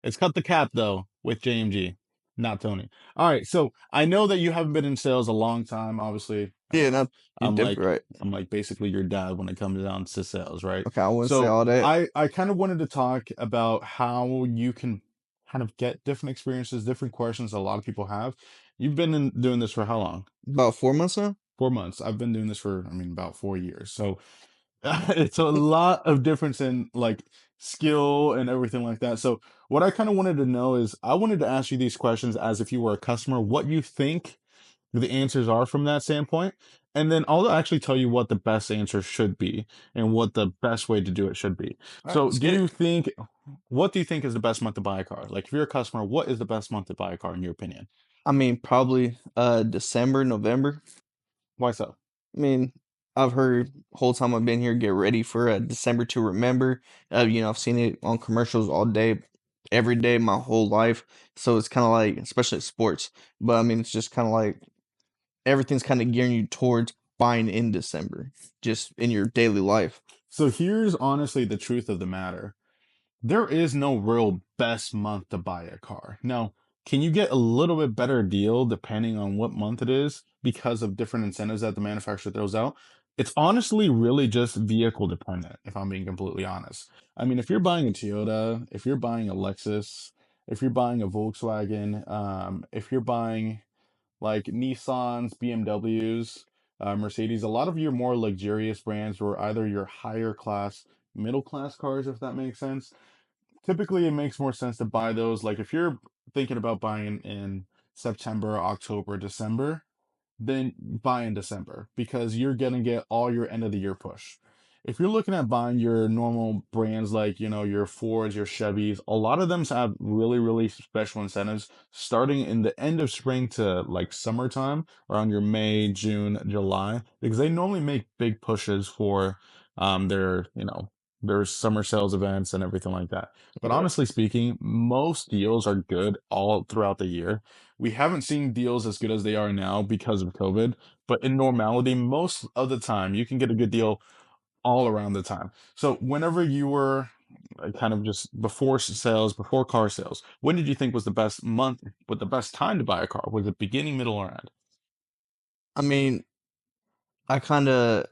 It's cut the cap though with JMG, not Tony. All right, so I know that you haven't been in sales a long time. Obviously, Yeah, no, you're I'm definitely like right. I'm like basically your dad when it comes down to sales, right? Okay, I wouldn't say So all that. I kind of wanted to talk about how you can kind of get different experiences, different questions a lot of people have. You've been doing this for how long? About 4 months now. 4 months. I've been doing this for, I mean, about 4 years. So it's a lot of difference in like skill and everything like that. So what I kind of wanted to know is I wanted to ask you these questions as if you were a customer, what you think the answers are from that standpoint. And then I'll actually tell you what the best answer should be and what the best way to do it should be. All right, So let's get it. what do you think is the best month to buy a car? Like if you're a customer, what is the best month to buy a car in your opinion? I mean, probably December, November. Why so? I mean, I've heard whole time I've been here, get ready for December to remember. I've seen it on commercials all day, every day, my whole life. So it's kind of like, especially sports. But I mean, it's just kind of like everything's kind of gearing you towards buying in December, just in your daily life. So here's honestly the truth of the matter. There is no real best month to buy a car. Now, can you get a little bit better deal depending on what month it is because of different incentives that the manufacturer throws out? It's honestly really just vehicle dependent, if I'm being completely honest. I mean, if you're buying a Toyota, if you're buying a Lexus, if you're buying a Volkswagen, if you're buying like Nissans, BMWs, Mercedes, a lot of your more luxurious brands were either your higher class, middle class cars, if that makes sense. Typically it makes more sense to buy those like if you're thinking about buying in September, October, December, then buy in December because you're gonna get all your end of the year push. If you're looking at buying your normal brands like, your Fords, your Chevys, a lot of them have really, really special incentives starting in the end of spring to like summertime, around your May, June, July, because they normally make big pushes for their summer sales events and everything like that. But Right. honestly speaking, most deals are good all throughout the year. We haven't seen deals as good as they are now because of COVID, but in normality, most of the time, you can get a good deal all around the time. So, whenever you were kind of just before sales, before car sales, when did you think was the best month, with the best time to buy a car? Was it beginning, middle, or end? I mean, I kind of,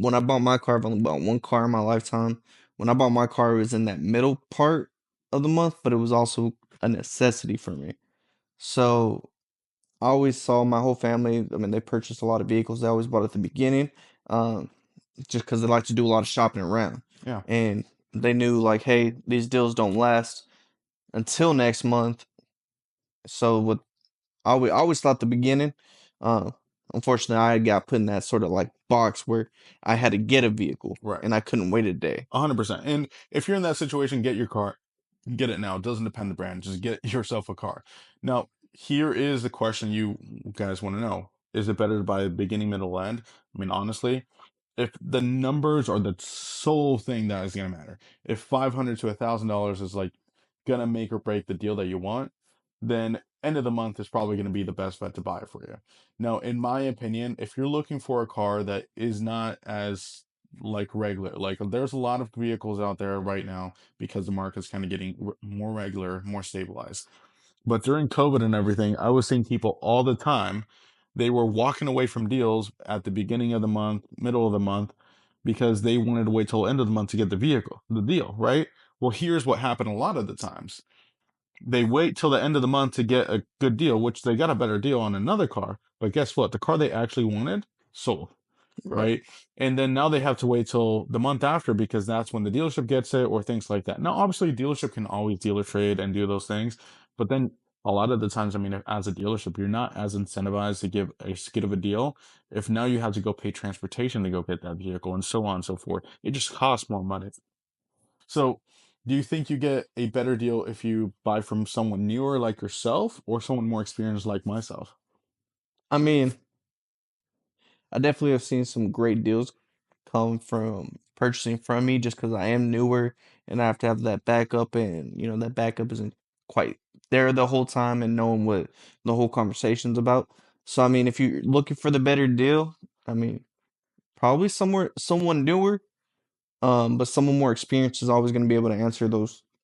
when I bought my car, I've only bought one car in my lifetime. When I bought my car, it was in that middle part of the month, but it was also a necessity for me. So I always saw my whole family. I mean, they purchased a lot of vehicles. They always bought at the beginning, um, just because they like to do a lot of shopping around. Yeah. And they knew, like, hey, these deals don't last until next month. So what I always thought the beginning. Uh, Unfortunately, I got put in that sort of like box where I had to get a vehicle Right. and I couldn't wait a day. 100%. And if you're in that situation, get your car. Get it now. It doesn't depend on the brand. Just get yourself a car. Now, here is the question you guys want to know. Is it better to buy the beginning, middle, end? I mean, honestly, if the numbers are the sole thing that is going to matter, if 500 to $1,000 is like going to make or break the deal that you want, then end of the month is probably going to be the best bet to buy it for you. Now, in my opinion, if you're looking for a car that is not as like regular, like there's a lot of vehicles out there right now because the market's kind of getting more regular, more stabilized. But during COVID and everything, I was seeing people all the time. They were walking away from deals at the beginning of the month, middle of the month, because they wanted to wait till end of the month to get the deal, right? Well, here's what happened a lot of the times. They wait till the end of the month to get a good deal, which they got a better deal on another car. But guess what? The car they actually wanted sold, Right. right? And then now they have to wait till the month after because that's when the dealership gets it or things like that. Now, obviously, dealership can always dealer trade and do those things, but then a lot of the times, I mean, as a dealership, you're not as incentivized to give a skid of a deal. If now you have to go pay transportation to go get that vehicle and so on and so forth, it just costs more money. So, do you think you get a better deal if you buy from someone newer like yourself or someone more experienced like myself? I mean, I definitely have seen some great deals come from purchasing from me just because I am newer and I have to have that backup, and that backup isn't quite there the whole time and knowing what the whole conversation's about. So I mean, if you're looking for the better deal, I mean, probably someone newer, but someone more experienced is always going to be able to answer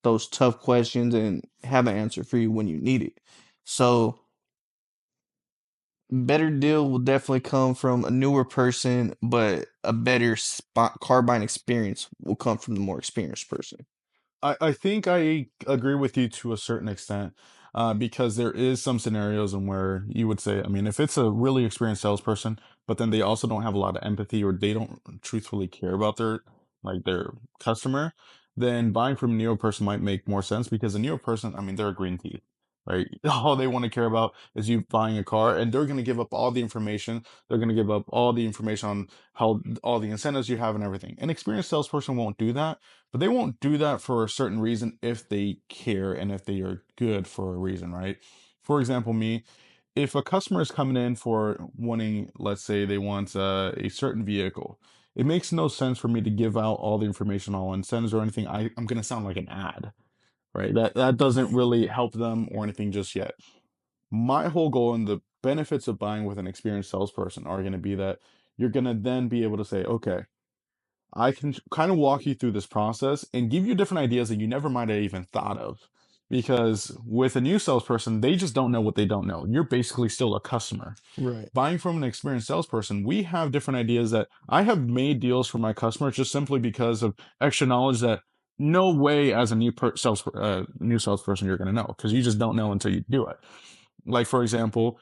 those tough questions and have an answer for you when you need it. So better deal will definitely come from a newer person, but a better spot car buying experience will come from the more experienced person. I think I agree with you to a certain extent, because there is some scenarios in where you would say, I mean, if it's a really experienced salesperson, but then they also don't have a lot of empathy or they don't truthfully care about their customer, then buying from a newer person might make more sense because a newer person, I mean, they're a green tea, right? All they want to care about is you buying a car, and they're going to give up all the information. They're going to give up all the information on how all the incentives you have and everything. An experienced salesperson won't do that, but they won't do that for a certain reason if they care and if they are good for a reason, right? For example, me, if a customer is coming in for wanting, let's say they want a certain vehicle, it makes no sense for me to give out all the information on incentives or anything. I'm going to sound like an ad, right? That doesn't really help them or anything just yet. My whole goal and the benefits of buying with an experienced salesperson are going to be that you're going to then be able to say, okay, I can kind of walk you through this process and give you different ideas that you never might have even thought of. Because with a new salesperson, they just don't know what they don't know. You're basically still a customer. Right. Buying from an experienced salesperson, we have different ideas that I have made deals for my customers just simply because of extra knowledge that no way as a new salesperson you're going to know because you just don't know until you do it. Like for example,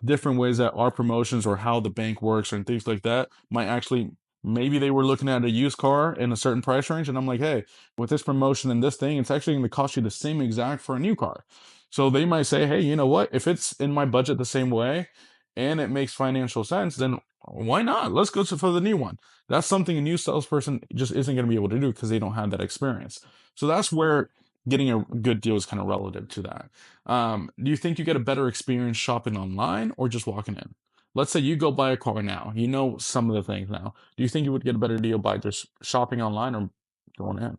different ways that our promotions or how the bank works and things like that might actually, maybe they were looking at a used car in a certain price range and I'm like, hey, with this promotion and this thing, it's actually going to cost you the same exact for a new car. So they might say, hey, you know what, if it's in my budget the same way and it makes financial sense, then why not, let's go for the new one. That's something a new salesperson just isn't going to be able to do because they don't have that experience. So that's where getting a good deal is kind of relative to that. Do you think you get a better experience shopping online or just walking in? Let's say you go buy a car now. You know some of the things now. Do you think you would get a better deal by just shopping online or going in?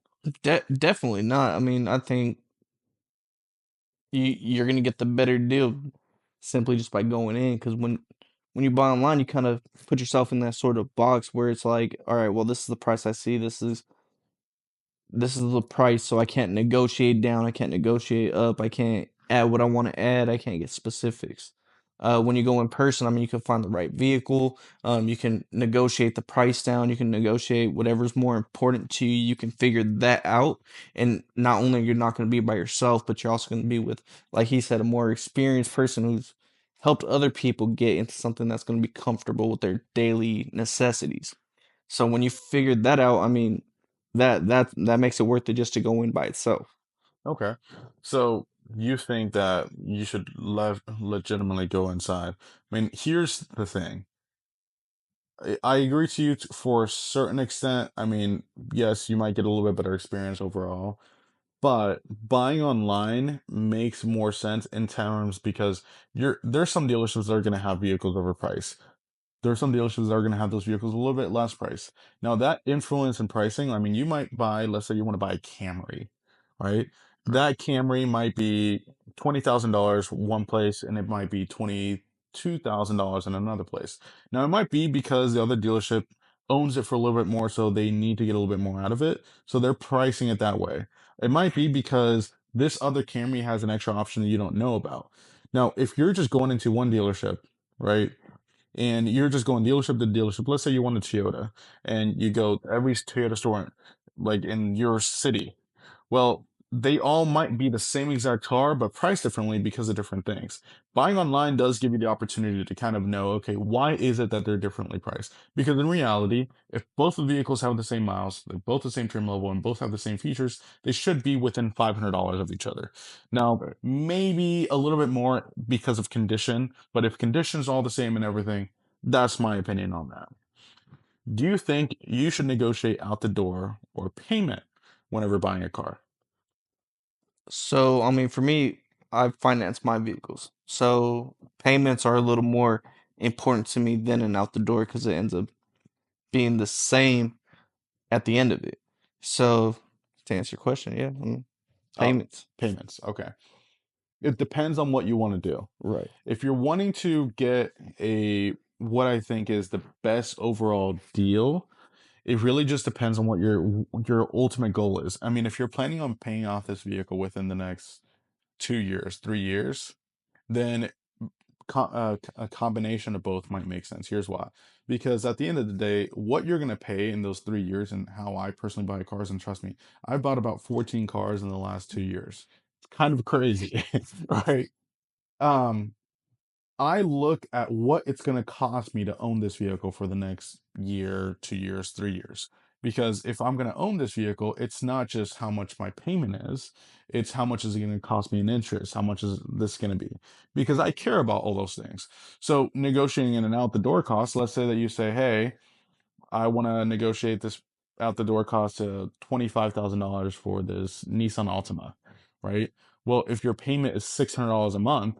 Definitely not. I mean, I think you're gonna get the better deal simply just by going in because when you buy online, you kind of put yourself in that sort of box where it's like, all right, well, this is the price I see. This is the price, so I can't negotiate down, I can't negotiate up, I can't add what I want to add, I can't get specifics. When you go in person, I mean, you can find the right vehicle, you can negotiate the price down, you can negotiate whatever's more important to you, you can figure that out. And not only you're not going to be by yourself, but you're also going to be with, like he said, a more experienced person who's helped other people get into something that's going to be comfortable with their daily necessities. So when you figured that out, I mean, that makes it worth it just to go in by itself. Okay. So you think that you should legitimately go inside. I mean, here's the thing. I agree to you for a certain extent. I mean, yes, you might get a little bit better experience overall. But buying online makes more sense in terms because there's some dealerships that are going to have vehicles overpriced. There are some dealerships that are going to have those vehicles a little bit less price. Now that influence in pricing, I mean, you might buy, let's say you want to buy a Camry, right? That Camry might be $20,000 one place and it might be $22,000 in another place. Now it might be because the other dealership owns it for a little bit more, so they need to get a little bit more out of it. So they're pricing it that way. It might be because this other Camry has an extra option that you don't know about. Now, if you're just going into one dealership, right? And you're just going dealership to dealership. Let's say you want a Toyota and you go to every Toyota store like in your city. Well, they all might be the same exact car, but priced differently because of different things. Buying online does give you the opportunity to kind of know, okay, why is it that they're differently priced? Because in reality, if both the vehicles have the same miles, they're both the same trim level, and both have the same features, they should be within $500 of each other. Now, Right. maybe a little bit more because of condition, but if condition's all the same and everything, that's my opinion on that. Do you think you should negotiate out the door or payment whenever buying a car? So, I mean, for me, I finance my vehicles. So, payments are a little more important to me than an out the door because it ends up being the same at the end of it. So, to answer your question, yeah, Oh, payments. payments. Okay. It depends on what you want to do. Right. If you're wanting to get a what I think is the best overall deal, It really just depends on what your ultimate goal is. I mean, if you're planning on paying off this vehicle within the next 2 years, 3 years, then a combination of both might make sense. Here's why. Because at the end of the day, what you're going to pay in those 3 years and how I personally buy cars, and trust me, I bought about 14 cars in the last 2 years. It's kind of crazy, right? Um, I look at what it's going to cost me to own this vehicle for the next year, 2 years, 3 years. Because if I'm going to own this vehicle, it's not just how much my payment is, it's how much is it going to cost me in interest, how much is this going to be? Because I care about all those things. So negotiating in and out the door costs, let's say that you say, "Hey, I want to negotiate this out the door cost to $25,000 for this Nissan Altima, right? Well, if your payment is $600 a month,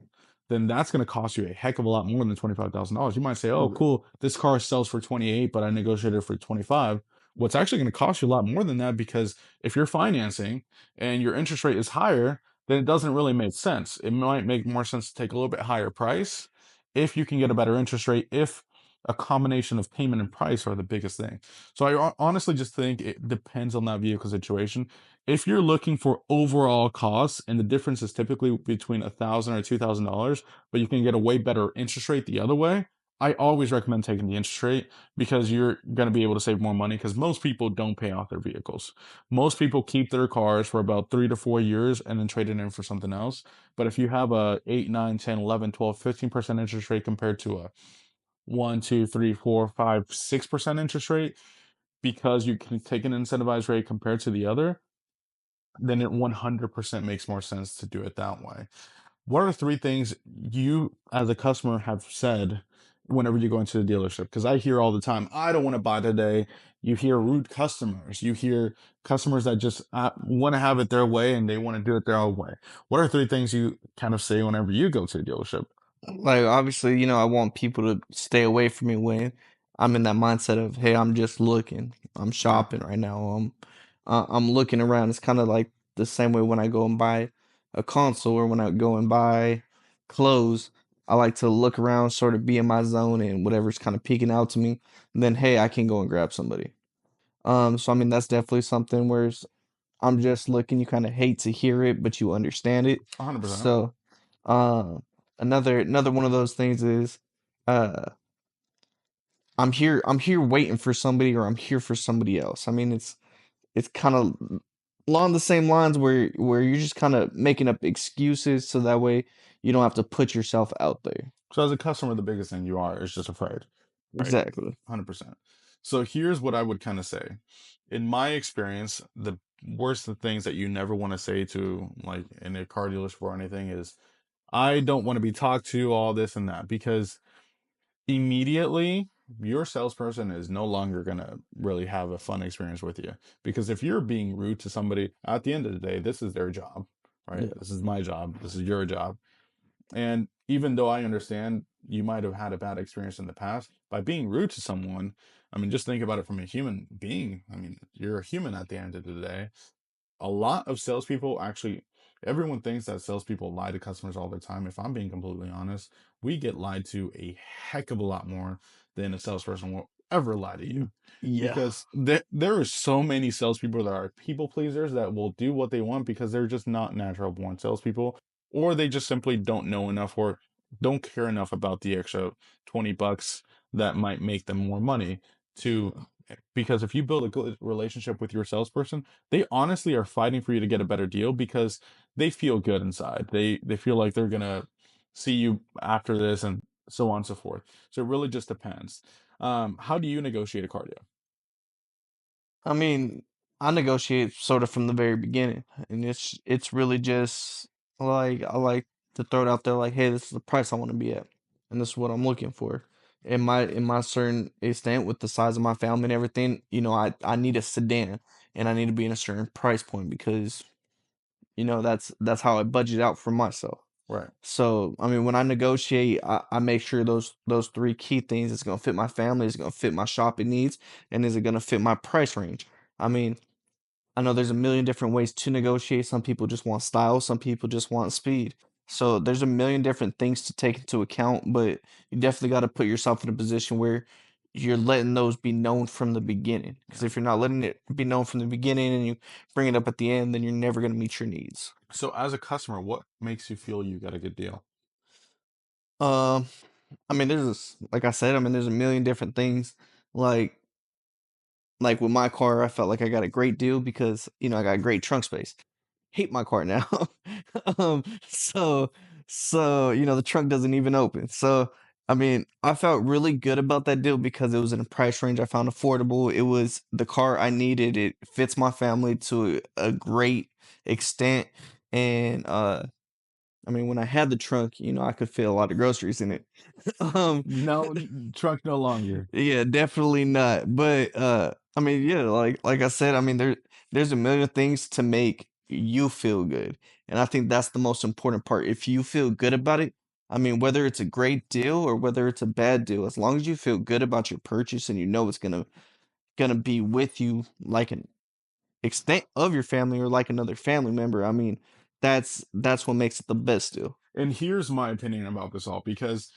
then that's going to cost you a heck of a lot more than $25,000. You might say, "Oh, R- cool, this car sells for 28, but I negotiated for 25." What's actually going to cost you a lot more than that because if you're financing and your interest rate is higher, then it doesn't really make sense. It might make more sense to take a little bit higher price if you can get a better interest rate, if a combination of payment and price are the biggest thing. So I honestly just think it depends on that vehicle situation. If you're looking for overall costs, and the difference is typically between $1,000 or $2,000, but you can get a way better interest rate the other way, I always recommend taking the interest rate because you're going to be able to save more money because most people don't pay off their vehicles. Most people keep their cars for about 3 to 4 years and then trade it in for something else. But if you have a 8, 9, 10, 11, 12, 15% interest rate compared to a 1, 2, 3, 4, 5, 6% interest rate because you can take an incentivized rate compared to the other, then it 100% makes more sense to do it that way. What are 3 things you, as a customer, have said whenever you go into the dealership? Because I hear all the time, "I don't want to buy today." You hear rude customers. You hear customers that just want to have it their way and they want to do it their own way. What are 3 things you kind of say whenever you go to the dealership? Like obviously, I want people to stay away from me when I'm in that mindset of, hey, I'm just looking, I'm Yeah, shopping right now, I'm looking around. It's kind of like the same way when I go and buy a console or when I go and buy clothes. I like to look around, sort of be in my zone, and whatever's kind of peeking out to me, then hey, I can go and grab somebody. So I mean that's definitely something where I'm just looking. You kind of hate to hear it, but you understand it. 100%. So, uh, another one of those things is, uh, I'm here waiting for somebody, or I'm here for somebody else. I mean, it's kind of along the same lines where you're just kind of making up excuses so that way you don't have to put yourself out there. So as a customer, the biggest thing you are is just afraid, right? Exactly. 100%. So here's what I would kind of say. In my experience, the worst of things that you never want to say to like in a car dealership or anything is, "I don't want to be talked to," all this and that, because immediately your salesperson is no longer going to really have a fun experience with you. Because if you're being rude to somebody, at the end of the day, this is their job, right? Yeah. This is my job. This is your job. And even though I understand you might have had a bad experience in the past, by being rude to someone, I mean, just think about it from a human being. I mean, you're a human at the end of the day. A lot of salespeople actually, everyone thinks that salespeople lie to customers all the time. If I'm being completely honest, we get lied to a heck of a lot more than a salesperson will ever lie to you. Yeah. Because there are so many salespeople that are people pleasers that will do what they want because they're just not natural born salespeople, or they just simply don't know enough or don't care enough about the extra 20 bucks that might make them more money to, because if you build a good relationship with your salesperson, they honestly are fighting for you to get a better deal because they feel good inside. They feel like they're gonna see you after this and so on and so forth. So it really just depends. How do you negotiate a car deal? I mean, I negotiate sort of from the very beginning, and it's really just like I like to throw it out there like, hey, this is the price I want to be at, and this is what I'm looking for. In my certain extent, with the size of my family and everything, I need a sedan, and I need to be in a certain price point because that's how I budget out for myself. Right. So, I mean, when I negotiate, I make sure those three key things is gonna fit my family, is gonna fit my shopping needs, and is it gonna fit my price range. I mean, I know there's a million different ways to negotiate. Some people just want style, some people just want speed. So there's a million different things to take into account, but you definitely got to put yourself in a position where you're letting those be known from the beginning. Because Yeah. if you're not letting it be known from the beginning and you bring it up at the end, then you're never gonna meet your needs. So as a customer, what makes you feel you got a good deal? Um, I mean, like I said, I mean, there's a million different things. Like like with my car, I felt like I got a great deal because I got great trunk space. Hate my car now. um, so the trunk doesn't even open. So I mean, I felt really good about that deal because it was in a price range I found affordable. It was the car I needed. It fits my family to a great extent, and I mean, when I had the trunk, I could fit a lot of groceries in it. um, No, trunk no longer. yeah, definitely not. But I mean, yeah, like I said, I mean there's a million things to make you feel good. And I think that's the most important part. If you feel good about it, I mean, whether it's a great deal or whether it's a bad deal, as long as you feel good about your purchase and you know it's gonna be with you like an extent of your family or like another family member, I mean, that's what makes it the best deal. And here's my opinion about this all because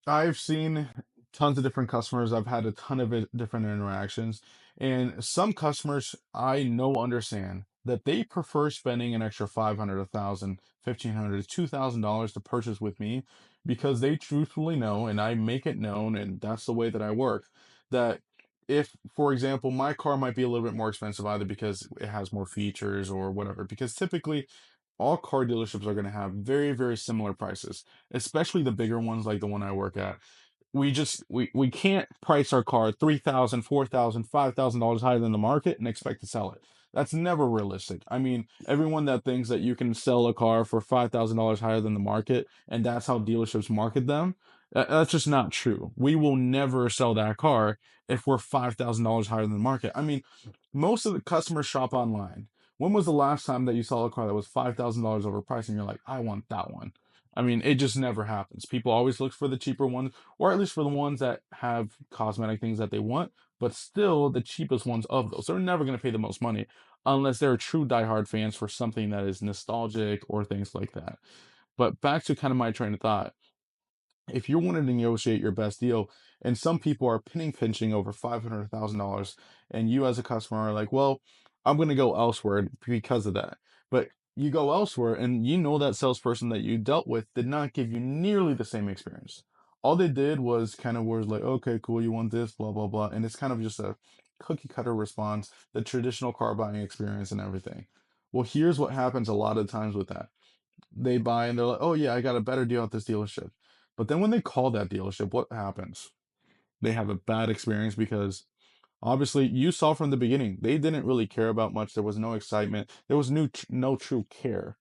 I've seen tons of different customers. I've had a ton of different interactions, and some customers I know understand that they prefer spending an extra 500, 1,000, 1,500, $2,000 to purchase with me because they truthfully know, and I make it known, and that's the way that I work, that if, for example, my car might be a little bit more expensive either because it has more features or whatever, because typically all car dealerships are going to have very, very similar prices, especially the bigger ones like the one I work at. We can't price our car 3,000, 4,000, $5,000 higher than the market and expect to sell it. That's never realistic. I mean, everyone that thinks that you can sell a car for $5,000 higher than the market and that's how dealerships market them, that's just not true. We will never sell that car if we're $5,000 higher than the market. I mean, most of the customers shop online. When was the last time that you saw a car that was $5,000 overpriced and you're like, I want that one? I mean, it just never happens. People always look for the cheaper ones, or at least for the ones that have cosmetic things that they want, but still the cheapest ones of those. They're never going to pay the most money unless they're true diehard fans for something that is nostalgic or things like that. But back to kind of my train of thought, if you're wanting to negotiate your best deal, and some people are pinching over $500,000, and you as a customer are like, well, I'm going to go elsewhere because of that. But you go elsewhere, and you know that salesperson that you dealt with did not give you nearly the same experience. All they did was kind of was like, okay, cool, you want this, blah, blah, blah. And it's kind of just a cookie cutter response, the traditional car buying experience and everything. Well, here's what happens a lot of times with that. They buy and they're like, "Oh yeah, I got a better deal at this dealership." But then when they call that dealership, what happens? They have a bad experience because obviously you saw from the beginning, they didn't really care about much. There was no excitement. There was no true care.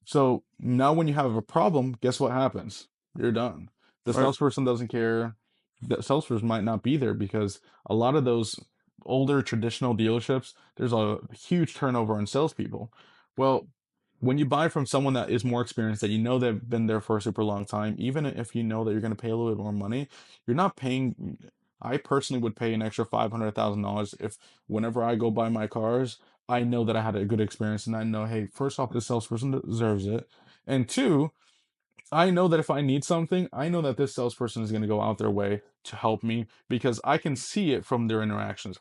So now when you have a problem, guess what happens? You're done. The Right. salesperson doesn't care. The salesperson might not be there because a lot of those older traditional dealerships, there's a huge turnover in salespeople. Well, when you buy from someone that is more experienced, that you know they've been there for a super long time, even if you know that you're going to pay a little bit more money, you're not paying. I personally would pay an extra $500,000 if whenever I go buy my cars, I know that I had a good experience and I know, hey, first off, this salesperson deserves it. And two, I know that if I need something, I know that this salesperson is going to go out their way to help me because I can see it from their interactions.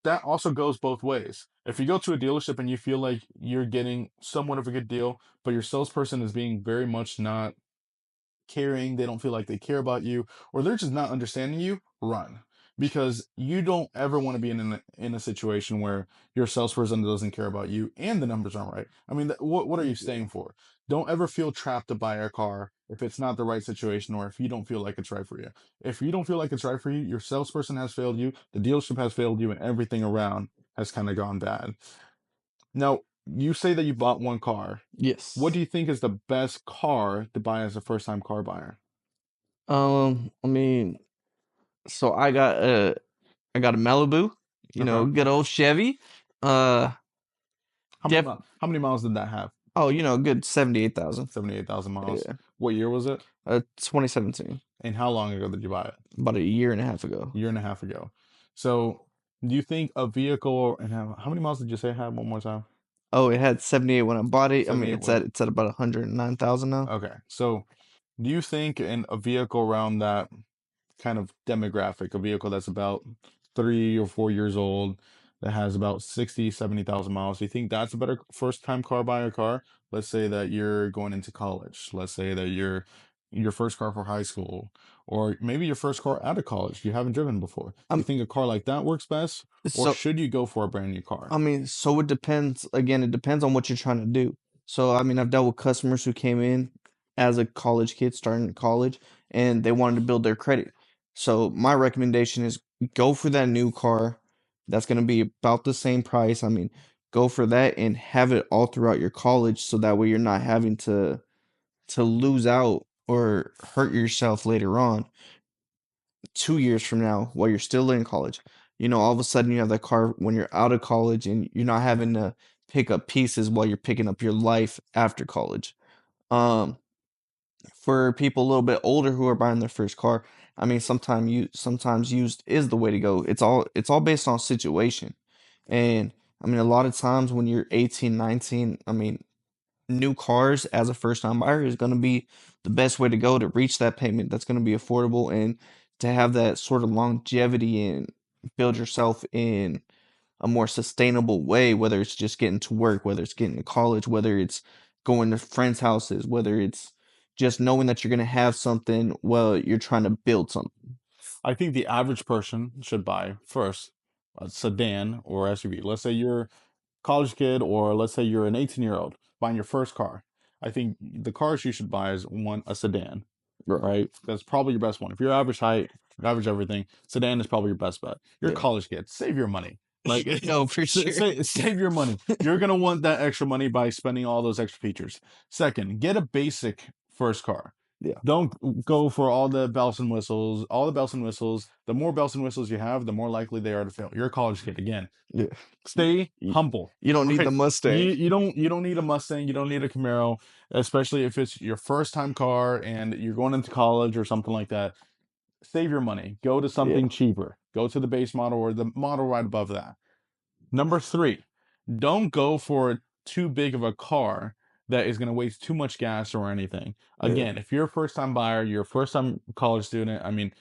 That also goes both ways. If you go to a dealership and you feel like you're getting somewhat of a good deal, but your salesperson is being very much not caring, they don't feel like they care about you, or they're just not understanding you, run. Because you don't ever want to be in a situation where your salesperson doesn't care about you and the numbers aren't right. I mean, what are you Yeah. staying for? Don't ever feel trapped to buy a car if it's not the right situation or if you don't feel like it's right for you. If you don't feel like it's right for you, your salesperson has failed you, the dealership has failed you, and everything around has kind of gone bad. Now, you say that you bought one car. What do Yes. you think is the best car to buy as a first time car buyer? I mean, so I got a Malibu, Okay. good old Chevy. Uh, def How many miles did that have? oh, good 78,000. 78,000 miles. Yeah. What year was it? 2017, And how long ago did you buy it? about a year and a half ago. Year and a half ago. So, do you think a vehicle and how many miles did you say it had one more time? Oh, it had 78 when I bought it. I mean, 78 it's when at it's at about 109,000 now. okay. So, do you think in a vehicle around that kind of demographic, a vehicle that's about 3 or 4 years old, that has about 60, 70,000 miles. Do you think that's a better first time car buyer car? Let's say that you're going into college. Let's say that you're your first car for high school, or maybe your first car out of college you haven't driven before. Do you I'm think a car like that works best, or so should you go for a brand new car? I mean, so it depends. Again, it depends on what you're trying to do. So, I mean, I've dealt with customers who came in as a college kid, starting in college, and they wanted to build their credit. So, my recommendation is go for that new car. That's going to be about the same price. I mean, go for that and have it all throughout your college, so that way you're not having to lose out or hurt yourself later on 2 years from now while you're still in college. All of a sudden you have that car when you're out of college and you're not having to pick up pieces while you're picking up your life after college. Um, for people a little bit older who are buying their first car, I mean, sometimes used is the way to go. It's all based on situation. And I mean, a lot of times when you're 18, 19, I mean, new cars as a first time buyer is going to be the best way to go to reach that payment that's going to be affordable and to have that sort of longevity and build yourself in a more sustainable way, whether it's just getting to work, whether it's getting to college, whether it's going to friends' houses, whether it's just knowing that you're going to have something while you're trying to build something. I think the average person should buy first a sedan or SUV. Let's say you're a college kid, or let's say you're an 18-year-old buying your first car. I think the cars you should buy is one, a sedan, Right. right? That's probably your best one. If you're average height, average everything, sedan is probably your best bet. You're a Yeah. college kid, save your money. Like, No, for sure. save your money. You're gonna want that extra money by spending all those extra features. Second, get a basic first car. Yeah. Don't go for all the bells and whistles. All the bells and whistles. The more bells and whistles you have, the more likely they are to fail. You're a college kid again. Yeah. Stay You, humble. you don't need the Right? Mustang. You don't need a Mustang. You don't need a Camaro, especially if it's your first time car and you're going into college or something like that. Save your money. Go to Yeah. something cheaper. Go to the base model or the model right above that. Number three, don't go for too big of a car that is going to waste too much gas or anything. Yeah. Again, if you're a first time buyer, you're a first time college student, I mean,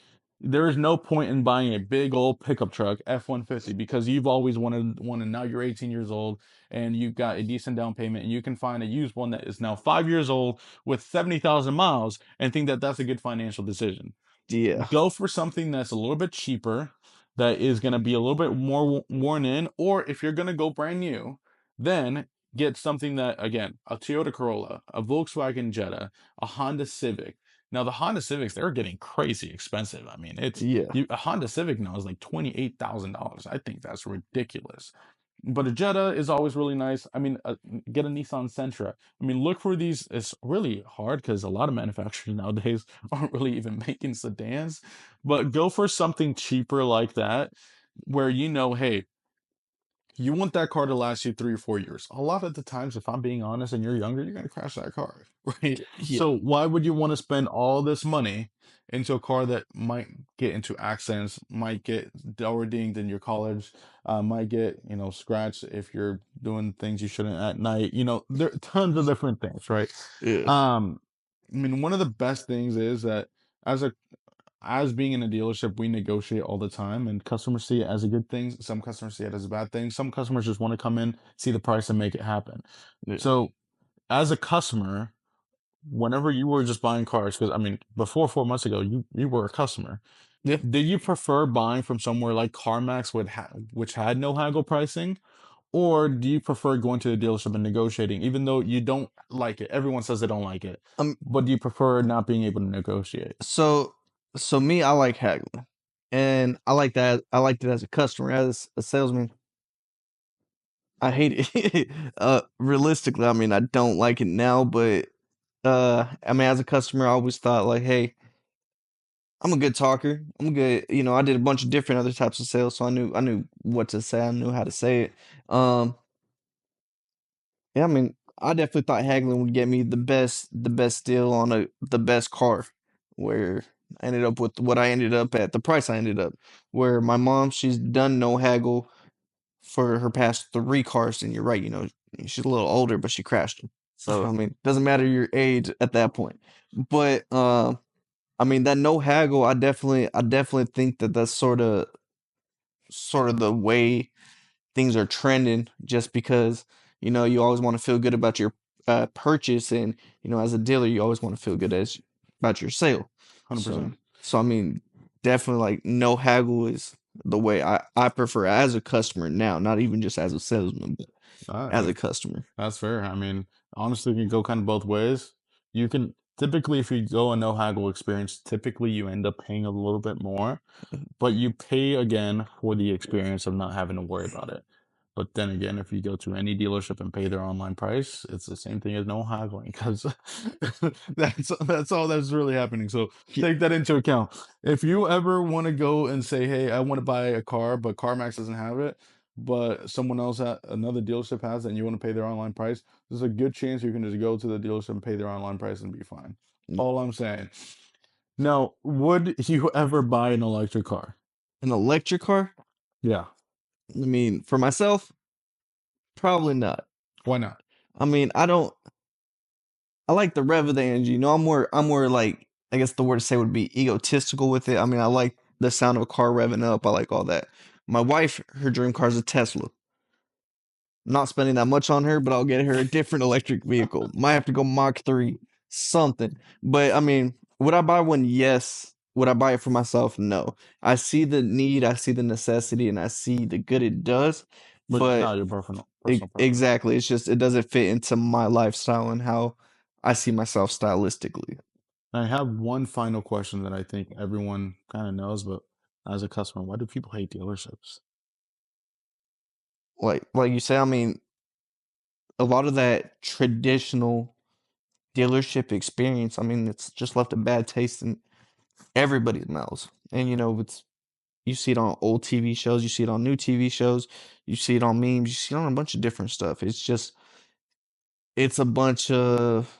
there is no point in buying a big old pickup truck, F-150, because you've always wanted one and now you're 18 years old and you've got a decent down payment and you can find a used one that is now 5 years old with 70,000 miles and think that that's a good financial decision. Yeah. Go for something that's a little bit cheaper, that is going to be a little bit more worn in, or if you're going to go brand new, then get something that, again, a Toyota Corolla, a Volkswagen Jetta, a Honda Civic. Now the Honda Civics, they're getting crazy expensive. I mean, Yeah. a Honda Civic now is like $28,000. I think that's ridiculous. But a Jetta is always really nice. I mean, get a Nissan Sentra. I mean, look for these. It's really hard because a lot of manufacturers nowadays aren't really even making sedans. But go for something cheaper like that, where hey, you want that car to last you 3 or 4 years. A lot of the times, if I'm being honest, and you're younger, you're gonna crash that car, right? Yeah. So why would you want to spend all this money into a car that might get into accidents, might get door dinged in your college, might get scratched if you're doing things you shouldn't at night? There are tons of different things, right? Yeah. Um, I mean, one of the best things is that as a as being in a dealership, we negotiate all the time, and customers see it as a good thing. Some customers see it as a bad thing. Some customers just want to come in, see the price, and make it happen. Yeah. So, as a customer, whenever you were just buying cars, because I mean, before 4 months ago, you were a customer. Yeah. Did you prefer buying from somewhere like CarMax, which had no haggle pricing, or do you prefer going to the dealership and negotiating, even though you don't like it? Everyone says they don't like it, Um. but do you prefer not being able to negotiate? So, so me, I like haggling, and I like that. I liked it as a customer, as a salesman. I hate it. Realistically, I mean, I don't like it now, but I mean, as a customer, I always thought like, hey, I'm a good talker. I'm a good, I did a bunch of different other types of sales, so I knew what to say. I knew how to say it. Yeah, I mean, I definitely thought haggling would get me the best deal on the best car, where I ended up with what I ended up at, the price I ended up. Where my mom, she's done no haggle for her past three cars, and you're right, she's a little older, but she crashed them. So I mean, doesn't matter your age at that point. But I mean, that no haggle, I definitely think that that's sort of the way things are trending, just because you always want to feel good about your purchase, and as a dealer you always want to feel good about your sale. so 100%. so I mean, definitely, like, no haggle is the way I prefer as a customer now, not even just as a salesman, but as a customer. That's fair. I mean, honestly, it can go kind of both ways. You can typically, if you go a no haggle experience, typically you end up paying a little bit more, but you pay again for the experience of not having to worry about it. But then again, if you go to any dealership and pay their online price, it's the same thing as no haggling because that's all that's really happening. So Yeah. take that into account. If you ever want to go and say, "Hey, I want to buy a car, but CarMax doesn't have it," but someone else at another dealership has it, and you want to pay their online price, there's a good chance you can just go to the dealership and pay their online price and be fine. All I'm saying. Now, would you ever buy an electric car? An electric car? Yeah. I mean, for myself, probably not. Why not? I mean, I like the rev of the engine. I'm more like, I guess the word to say would be egotistical with it. I mean, I like the sound of a car revving up. I like all that. My wife, her dream car is a Tesla. Not spending that much on her, but I'll get her a different electric vehicle. Might have to go Mach 3, something. But I mean, would I buy one? Yes. Would I buy it for myself? No. I see the need, I see the necessity, and I see the good it does. But it's But not your personal preference. exactly, it's just it doesn't fit into my lifestyle and how I see myself stylistically. I have one final question that I think everyone kind of knows, but as a customer, why do people hate dealerships? Like you say, I mean, a lot of that traditional dealership experience, I mean, it's just left a bad taste in everybody's mouths. And it's you see it on old TV shows, you see it on new TV shows, you see it on memes, you see it on a bunch of different stuff. It's a bunch of,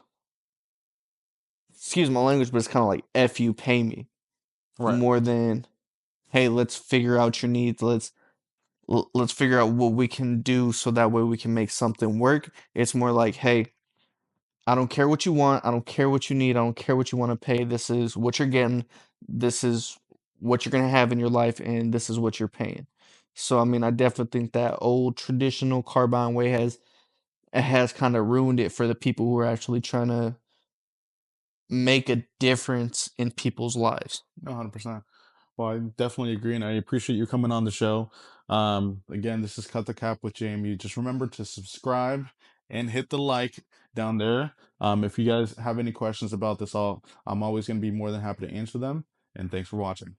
excuse my language, but it's kind of like F you, pay me, Right. more than, hey, let's figure out your needs. Let's figure out what we can do so that way we can make something work. It's more like, hey, I don't care what you want. I don't care what you need. I don't care what you want to pay. This is what you're getting. This is what you're going to have in your life, and this is what you're paying. So, I mean, I definitely think that old traditional car buying way has kind of ruined it for the people who are actually trying to make a difference in people's lives. 100%. Well, I definitely agree, and I appreciate you coming on the show. Again, this is Cut the Cap with Jamie. Just remember to subscribe and hit the like down there. If you guys have any questions about this, I'm always going to be more than happy to answer them. And thanks for watching.